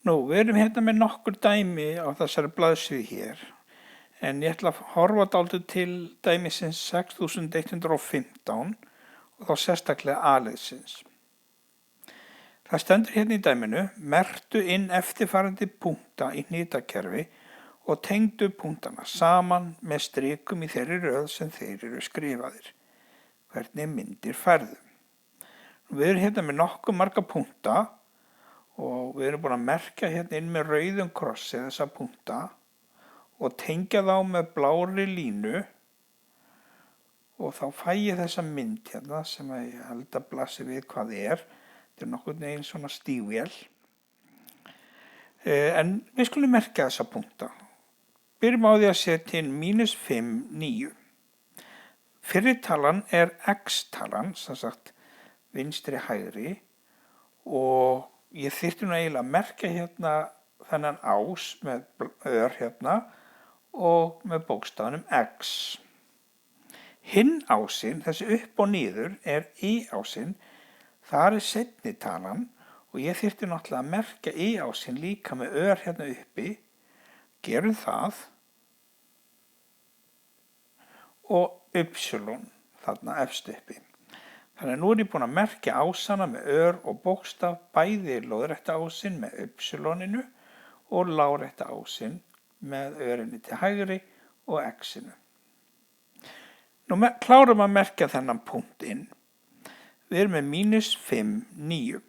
Við erum hérna með nokkur dæmi á þessari blaðsíðu hér, en ég ætla að horfa dálítið til dæmisins 6115 og þá sérstaklega A-liðsins. Það stendur hérna í dæminu: merktu inn eftirfarandi punkta í hnitakerfi og tengdu punktana saman með strikum í þeirri röð sem þeir eru skrifaðir. Hvernig myndir færðu? Við erum hérna með nokkuð marga punkta og við erum búin að merkja hérna inn með rauðum krossi þessa punkta og tengja þá með blárri línu, og þá fæ ég þessa mynd hérna sem ég held að blasi við hvað er. Þetta er nokkurn veginn svona stígvél. En við skulum merkja þessa punkta. Byrjum á því að setja inn -5, 9. Fyrri talan er x-talan, sem sagt vinstri hægri, og ég þyrfti eiginlega að merkja hérna þennan ás með ör hérna og með bókstafinum x. Hinn ásinn, þessi upp og niður, er y-ásinn. Það er seinni talan og ég þyrfti náttúrulega að merkja y-ásinn líka með ör hérna uppi. Gerum það. Og y þarna efst uppi. Þannig að nú er ég búin að merkja ásana með ör og bókstaf, bæði lóðrétta ásinn með y-inu og lárétta ásinn með örinni til hægri og x-inu. Nú klárum að merkja þennan punkt inn. Við erum með -5, 9.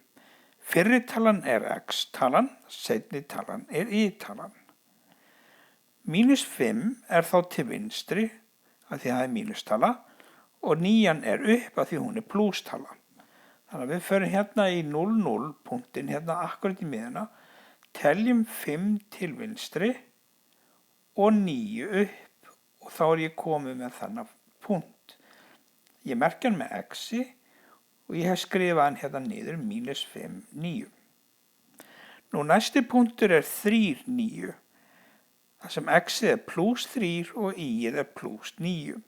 Fyrri talan er x-talan, seinni talan er y-talan. -5 er þá til vinstri, af því að það er mínustala, og 9 er upp af því hún er plústala. Þannig að við förum hérna í 0,0 punktin, hérna akkurat í miðuna, teljum 5 til vinstri og 9 upp, og þá er ég komið með þennan punkt. Ég merkja hann með x-i og ég hef skrifað hann hérna niður -5, 9. Nú næsti punktur er 3, 9. Það sem x-ið er +3 og y-ið er +9.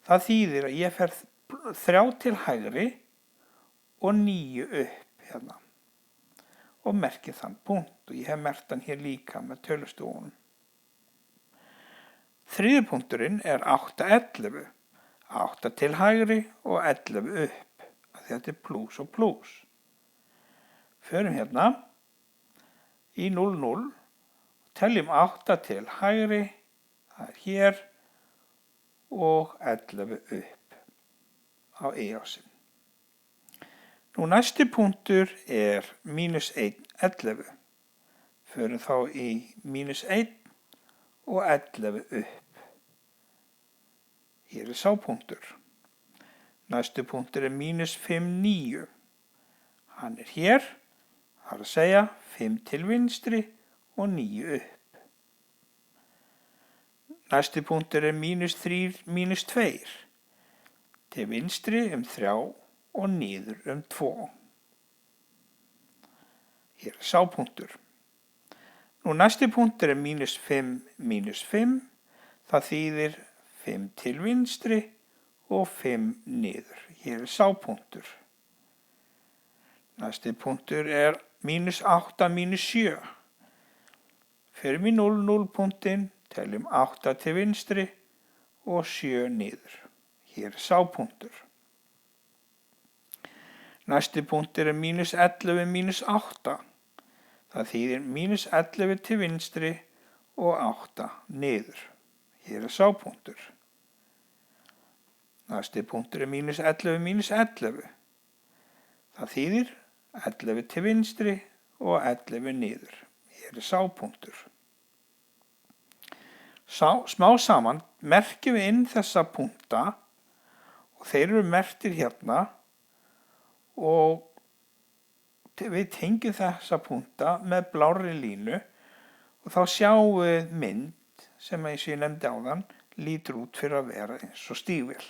Það þýðir að ég fer 3 til hægri og 9 upp hérna og merki þann punkt, og ég hef merkt hann hér líka með tölustofunum. Þriði punkturinn er 8, 11. 8 til hægri og 11 upp, af því að þetta er plús og plús. Förum hérna í 0,0. Teljum 8 til hægri, það er hér, og 11 upp á y-ásinn. Nú næsti punktur er -1, 11. Förum þá í -1 og 11 upp. Hér er sá punktur. Næsti punktur er -5, 9. Hann er hér, það er að segja 5 til vinstri og 9 upp. Næsti punktur er -3, -2. Til vinstri 3 og niður 2. Hér er sá punktur. Nú næsti punktur er -5, -5. Það þýðir 5 til vinstri og 5 niður. Hér er sá punktur. Næsti punktur er -8, -7. Förum í 0,0 punktin, teljum 8 til vinstri og 7 niður. Hér er sá punktur. Næsti punktur er -11, -8. Það þýðir -11 til vinstri og 8 niður. Hér er sá punktur. Næsti punktur er -11, -11. Það þýðir 11 til vinstri og 11 niður. Hér er sá punktur. Smá saman merkjum við inn þessa punkta og þeir eru merktir hérna, og við tengjum þessa punkta með blárri línu og þá sjáum við mynd sem, eins og ég nefndi áðan, lítur út fyrir að vera eins og stígvél.